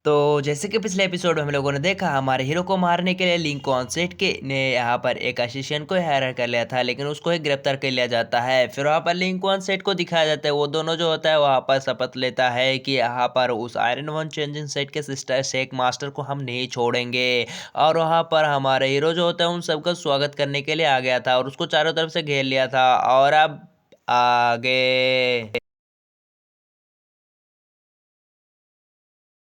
तो जैसे कि पिछले एपिसोड में हम लोगों ने देखा, हमारे हीरो को मारने के लिए लिंकॉन सेठ के ने यहाँ पर एक असिस्टेंट को हायर कर लिया था, लेकिन उसको ही गिरफ्तार कर लिया जाता है। फिर वहाँ पर लिंकॉन सेठ को दिखाया जाता है, वो दोनों जो होता है वहाँ पर शपथ लेता है कि यहाँ पर उस आयरन वन चेंजिंग सेठ के सिस्टर शेख मास्टर को हम नहीं छोड़ेंगे। और वहाँ पर हमारे हीरो जो होता है उन सबका स्वागत करने के लिए आ गया था और उसको चारों तरफ से घेर लिया था। और अब आगे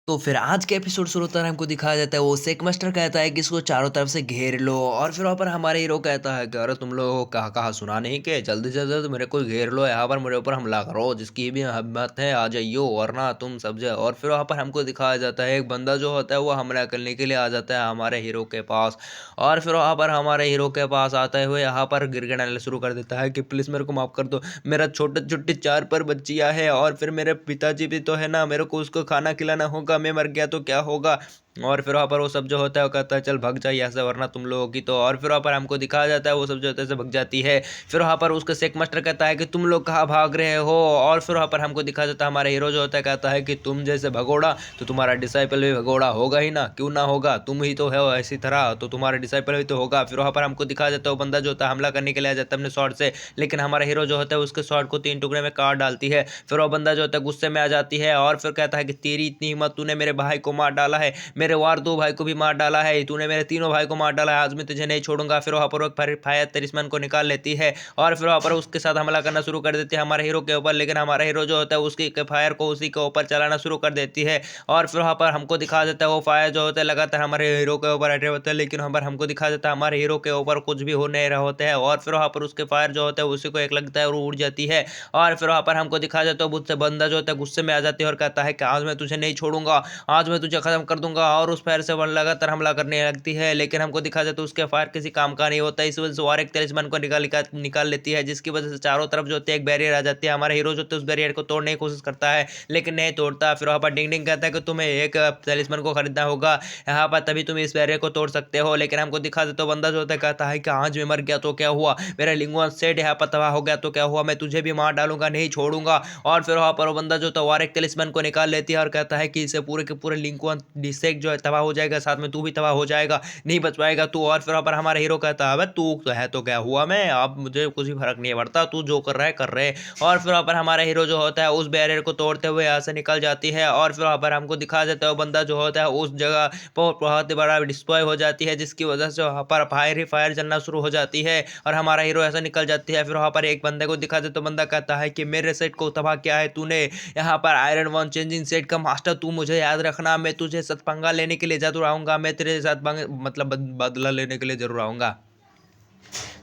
तो फिर आज के एपिसोड शुरू होता है, हमको दिखाया जाता है वो सेक मास्टर कहता है कि इसको चारों तरफ से घेर लो। और फिर वहाँ पर हमारे हीरो कहता है कि अरे तुम लोगों को कहा कहा सुना नहीं के जल्दी से जल्द मेरे को घेर लो, यहाँ पर मेरे ऊपर हमला करो, जिसकी भी हिम्मत है आ जाइयो वरना तुम सब जाए। और फिर वहाँ पर हमको दिखाया जाता है एक बंदा जो होता है वो हमला करने के लिए आ जाता है हमारे हीरो के पास। और फिर वहाँ पर हमारे हीरो के पास आते हुए यहाँ पर गिड़गिड़ाना शुरू कर देता है कि प्लीज़ मेरे को माफ़ कर दो, मेरा छोटे छोटे चार पर बच्चियाँ है और फिर मेरे पिताजी भी तो है ना, मेरे को उसको खाना खिलाना होगा, मैं मर गया तो क्या होगा। और फिर वहाँ पर वो सब जो होता है वो कहता है चल भाग जाइए यहाँ से वरना तुम लोगों की तो। और फिर वहाँ पर हमको दिखाया जाता है वो सब जो होता है से भग जाती है। फिर वहाँ पर उसका सेक मास्टर कहता है कि तुम लोग कहाँ भाग रहे हो। और फिर वहाँ पर हमको दिखाया जाता है हमारा हीरो जो होता है कहता है कि तुम जैसे भगोड़ा तो तुम्हारा डिसाइपल भी भगोड़ा होगा ही ना, क्यों ना होगा, तुम ही तो है ऐसी तरह तो तुम्हारा डिसाइपल भी तो होगा। फिर वहाँ पर हमको दिखाया जाता है वो बंदा जो होता है हमला करने के लिए आ जाता है अपने शॉट से, लेकिन हमारा हीरो जो होता है उसके शॉट को तीन टुकड़े में काट डालती है। फिर वो बंदा जो होता है गुस्से में आ जाती है और फिर कहता है कि तेरी इतनी हिम्मत, तूने मेरे भाई को मार डाला है, मेरे वार दो भाई को भी मार डाला है, तूने मेरे तीनों भाई को मार डाला है, आज मैं तुझे नहीं छोड़ूंगा। फिर वहाँ पर वो फायर तरिस्मान को निकाल लेती है और फिर वहाँ पर उसके साथ हमला करना शुरू कर देती है हमारे हीरो के ऊपर, लेकिन हमारा हीरो जो होता है उसकी फायर को उसी के ऊपर चलाना शुरू कर देती है। और फिर वहाँ पर हमको दिखा देता है वो फायर जो होता है लगातार हमारे हीरो के ऊपर अटैक होता है, लेकिन वहाँ पर हमको दिखा देता है हमारे हीरो के ऊपर कुछ भी हो नहीं रहा होता है। और फिर वहाँ पर उसके फायर जो होता है उसी को एक लगता है और वो उड़ जाती है। और फिर वहाँ पर हमको दिखा जाता है मुझसे बंदा जो होता है गुस्से में आ जाती है और कहता है कि आज मैं तुझे नहीं छोड़ूंगा, आज मैं तुझे खत्म कर दूंगा। और उस फायर से वो लगातार हमला करने लगती है, लेकिन हमको दिखा जाता है उसके फायर किसी काम का नहीं होता है। इस वजह से और एक तलिस्मान को निकाल निकाल निकाल लेती है, जिसकी वजह से चारों तरफ जो होती है एक बैरियर आ जाती है। हमारा हीरो जो होता है उस बैरियर को तोड़ने की कोशिश करता है लेकिन नहीं तोड़ता। फिर वहाँ पर डिंग डिंग कहता है कि तुम्हें एक तलिस्मान को खरीदना होगा यहाँ पर, तभी तुम इस बैरियर को तोड़ सकते हो। लेकिन हमको दिखा देता है बंदा जो होता है कहता है कि आज मैं मर गया तो क्या हुआ, मेरा लिंगुआ सेट यहाँ पर तबाह हो गया तो क्या हुआ, मैं तुझे भी मार डालूंगा, नहीं छोड़ूंगा। और फिर वहाँ पर वो बंदा जो था वारेक तिलिस्मन को निकाल लेती है और कहता है कि इसे पूरे के पूरे लिंकुआन डिसेक जो है तबाह हो जाएगा, साथ में तू भी तबाह हो जाएगा, नहीं बच पाएगा तू। और फिर वहाँ पर हमारा हीरो कहता है अबे तू तो है तो क्या हुआ, मैं अब मुझे कुछ भी फर्क नहीं पड़ता, तू जो कर रहा है कर रहे। और फिर वहाँ पर हमारा हीरो जो होता है उस बैरियर को तोड़ते हुए यहाँ से निकल जाती है। और फिर वहाँ पर हमको दिखा देता है वो बंदा जो होता है उस जगह बहुत ही बड़ा डिस्ट्रॉय हो जाती है, जिसकी वजह से वहाँ पर फायर ही फायर चलना शुरू हो जाती है और हमारा हीरो ऐसा निकल जाती है। फिर वहाँ पर एक बंदे को दिखा दे तो बंदा कहता है कि मेरे सेट को तबाह किया है तूने, यहाँ पर आयरन वन चेंजिंग सेट का मास्टर तू, मुझे याद रखना, मैं तुझे सत पंगा लेने के लिए जरूर आऊंगा, मैं तेरे साथ मतलब बदला लेने के लिए जरूर आऊंगा।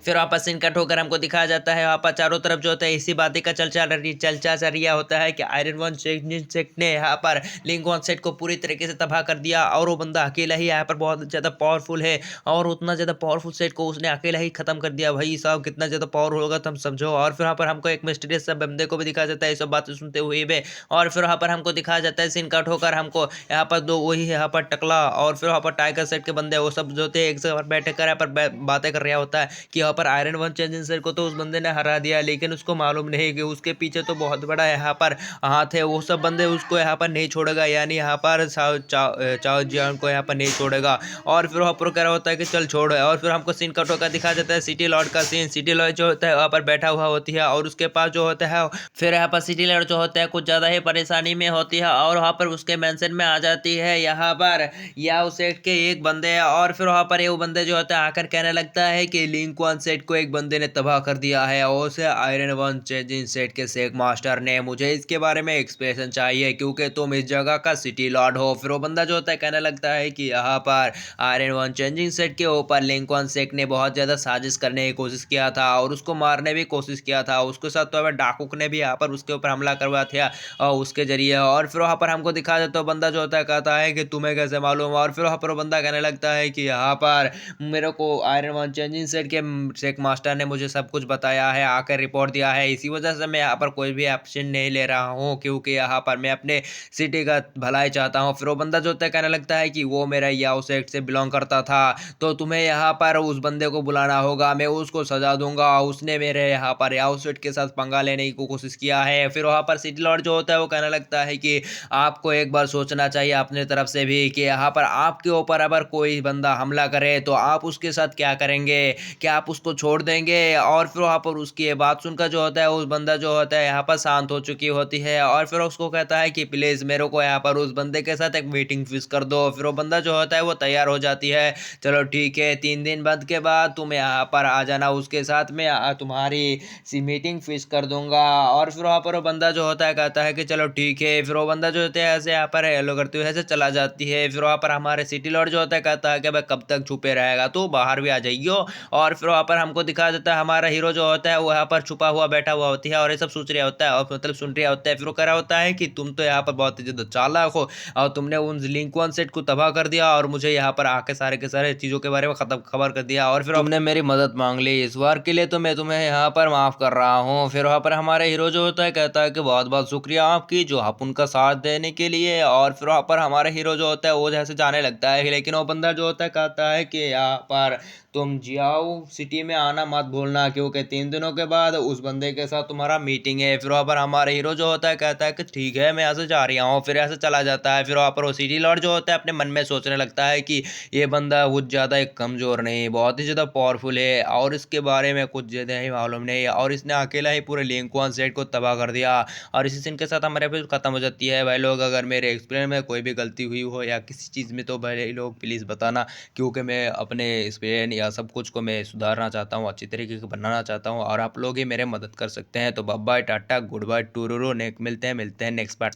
फिर वापस इनका ठोकर हमको दिखाया जाता है, वहाँ पर चारों तरफ जो होता है इसी बातें का चर्चा चरिया होता है कि आयरन वन सेट ने यहाँ पर लिंकॉन सेट को पूरी तरीके से तबाह कर दिया और वो बंदा अकेला ही यहाँ पर बहुत ज़्यादा पावरफुल है और उतना ज़्यादा पावरफुल सेट को उसने अकेला ही खत्म कर दिया। भाई साहब कितना ज़्यादा पावरफुल होगा तुम समझो। और फिर वहाँ पर हमको एक मिस्टीरियस सा बंदे को भी दिखाया जाता है ये सब बातें सुनते हुए भी। और फिर वहाँ पर हमको दिखाया जाता है सिनका ठोकर हमको यहाँ पर दो वही यहाँ पर टकला और फिर वहाँ पर टाइगर सेट के बंदे वो सब जो थे एक जगह पर बैठे कर यहाँ पर बातें कर रहा होता है कि यहाँ पर आयरन वन चेंजिंग को तो उस बंदे ने हरा दिया, लेकिन उसको मालूम नहीं कि उसके पीछे तो बहुत बड़ा यहाँ पर हाथ है, वो सब बंदे उसको यहाँ पर नहीं छोड़ेगा, यानी यहाँ पर चाओ जियान को यहाँ पर नहीं छोड़ेगा। और फिर वहाँ पर कह रहा होता है कि चल छोड़। और फिर हमको सीन कट होकर दिखा जाता है सिटी लॉर्ड का सीन। सिटी लॉर्ड जो होता है वहाँ पर बैठा हुआ होती है और उसके पास जो होता है फिर यहाँ पर सिटी लॉर्ड जो होता है कुछ ज़्यादा ही परेशानी में होती है और वहाँ पर उसके मेंशन में आ जाती है यहाँ पर या उस सेट के एक बंदे। और फिर वहाँ पर ये वो बंदे जो होता है आकर कहने लगता है कि लिंक वन सेट को एक बंदे ने तबाह कर दिया है और उसे आयरन वन चेंजिंग सेट के सेक मास्टर ने, मुझे इसके बारे में एक्सप्लेनेशन चाहिए क्योंकि तुम इस जगह का सिटी लॉर्ड हो। फिर वो बंदा जो होता है कहने लगता है कि यहाँ पर आयरन वन चेंजिंग सेट के ऊपर लिंक वन सेट ने बहुत ज़्यादा साजिश करने की कोशिश किया था और उसको मारने भी कोशिश किया था, उसके साथ तो हमें डाकुक ने भी यहाँ पर उसके ऊपर हमला करवाया था और उसके जरिए। और फिर वहाँ पर हमको दिखा देता है बंदा जो होता है कहता है कि तुम्हें कैसे मालूम। और फिर वहाँ पर बंदा कहने लगता है कि यहाँ पर मेरे को आयरन वन चेंजिंग सेट के चेक मास्टर ने मुझे सब कुछ बताया है, आकर रिपोर्ट दिया है। इसी वजह से मैं यहाँ पर कोई भी एक्शन नहीं ले रहा हूँ, क्योंकि यहाँ पर मैं अपने सिटी का भलाई चाहता हूँ। फिर वो बंदा जो होता है कहने लगता है कि वो मेरा याओ सेट से बिलोंग करता था, तो तुम्हें यहाँ पर उस बंदे को बुलाना होगा, मैं उसको सजा दूंगा, उसने मेरे यहाँ पर याओ सेट के साथ पंगा लेने की कोशिश किया है। फिर वहाँ पर सिटी लॉर्ड जो होता है वो कहने लगता है कि आपको एक बार सोचना चाहिए अपने तरफ से भी, कि यहाँ पर आपके ऊपर अगर कोई बंदा हमला करे तो आप उसके साथ क्या करेंगे, क्या आप उसको छोड़ देंगे। और फिर वहाँ पर उसकी ये बात सुनकर जो होता है उस बंदा जो होता है यहाँ पर शांत हो चुकी होती है, और फिर उसको कहता है कि प्लीज़ मेरे को यहाँ पर उस बंदे के साथ एक मीटिंग फिक्स कर दो। फिर वो बंदा जो होता है वो तैयार हो जाती है, चलो ठीक है 3 दिन बाद के बाद तुम यहाँ पर आ जाना, उसके साथ में तुम्हारी सी मीटिंग फिक्स कर दूंगा। और फिर वहाँ पर वो बंदा जो होता है कहता है कि चलो ठीक है। फिर वो बंदा जो होता है ऐसे यहाँ पर हेलो करते हुए ऐसे चला जाती है। फिर वहाँ पर हमारे सिटी लॉर्ड जो होता है कहता है कि भाई कब तक छुपे रहेगा, तो बाहर भी आ जाइयो। और फिर वहाँ पर हमको दिखा देता है हमारा हीरो जो होता है वो यहाँ पर छुपा हुआ बैठा हुआ होती है और ये सब सोच रहा होता है और मतलब सुन रहा होता है। फिर वो कह रहा होता है कि तुम तो यहाँ पर बहुत ही ज़्यादा चालाक हो, और तुमने उन लिंक वन सेट को तबाह कर दिया और मुझे यहाँ पर आके सारे के सारे चीज़ों के बारे में खत्म खबर कर दिया, और फिर तुमने मेरी मदद मांग ली, इस बार के लिए तो मैं तुम्हें यहाँ पर माफ़ कर रहा हूँ। फिर वहाँ पर हमारे हीरो जो होता है कहता है कि बहुत बहुत शुक्रिया आपकी, जो आप उनका साथ देने के लिए। और फिर वहाँ पर हमारा हीरो जो होता है वो जैसे जाने लगता है, लेकिन वो बंदा जो होता है कहता है कि यहाँ पर तुम जियाओ सिटी में आना मत भूलना, क्योंकि 3 दिनों के बाद उस बंदे के साथ तुम्हारा मीटिंग है। फिर वहाँ पर हमारा हीरो जो होता है कहता है कि ठीक है मैं यहाँ से जा रहा हूँ, फिर ऐसे चला जाता है। फिर वहाँ पर वो सिटी लॉर्ड जो होता है अपने मन में सोचने लगता है कि ये बंदा कुछ ज़्यादा एक कमज़ोर नहीं, बहुत ही ज़्यादा पावरफुल है और इसके बारे में कुछ ज़्यादा ही मालूम नहीं है, और इसने अकेला ही पूरे लिंक वन सेट को तबाह कर दिया। और इसी सीन के साथ हमारे एपिसोड खत्म हो जाती है। भाई लोग अगर मेरे एक्सपीरियंस में कोई भी गलती हुई हो या किसी चीज़ में, तो भाई लोग प्लीज़ बताना, क्योंकि मैं अपने एक्सपीरियंस या सब कुछ को मैं सुधारना चाहता हूँ, अच्छी तरीके से बनाना चाहता हूँ, और आप लोग ही मेरे मदद कर सकते हैं। तो बाय बाय, टाटा, गुड बाय, टूरूरू, मिलते हैं नेक्स्ट पार्ट।